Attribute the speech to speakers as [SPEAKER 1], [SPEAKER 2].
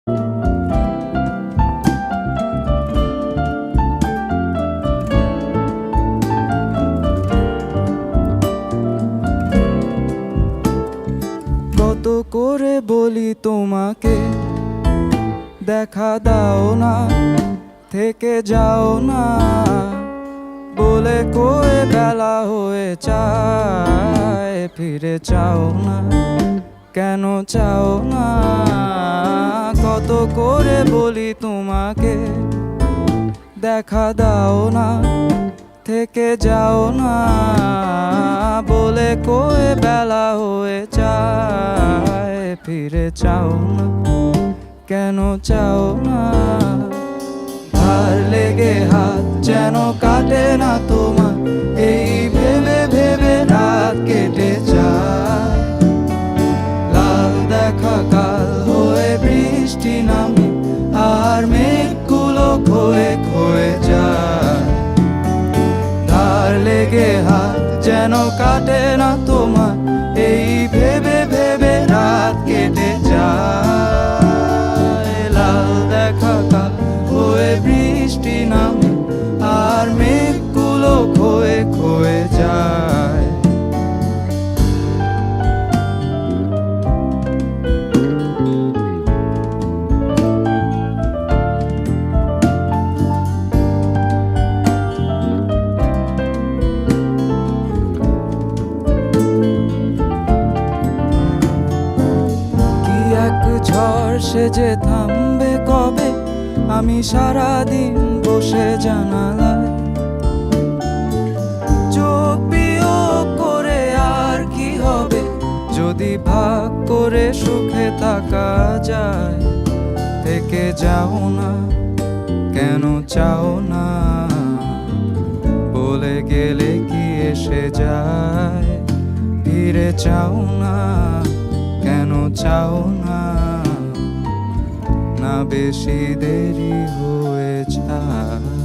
[SPEAKER 1] কত করে বলি তোমাকে দেখা দাও না, থেকে যাও না, বলে কয়ে বেলা হয়ে যায়, ফিরে চাও না, কেন চাও না? কত করে বলি তোমাকে দেখা দাও না, থেকে যাও না, বলে কয়ে বেলা হয়ে যায়, ফিরে চাও না, কেন চাও না? ধার লেগে হাত যেন কাটে না তোমার, এই ভেবে ভেবে রাত কেটে যায়। লাল দেখা কাল হয়ে বৃষ্টি নামে, আর মেঘগুলো ক্ষয়ে ক্ষয়ে যায়। ধার লেগে হাত যেন কাটে না তোমার, এই ভেবে ভেবে রাত কেটে যায়। লাল দেখা কাল হয়ে বৃষ্টি নামে, আর মেঘগুলো ক্ষয়ে ক্ষয়ে যায়। ঝড় সে যে থামবে কবে, আমি সারাদিন বসে জানালায় চোখ বিয়োগ করে। আর কি হবে যদি ভাগ করে সুখে থাকা যায়? থেকে যাও না, কেন চাও না, বলে গেলে কি এসে যায়? ফিরে চাও না, কেন চাও না, না বেশি দেরি হয়ে যায়।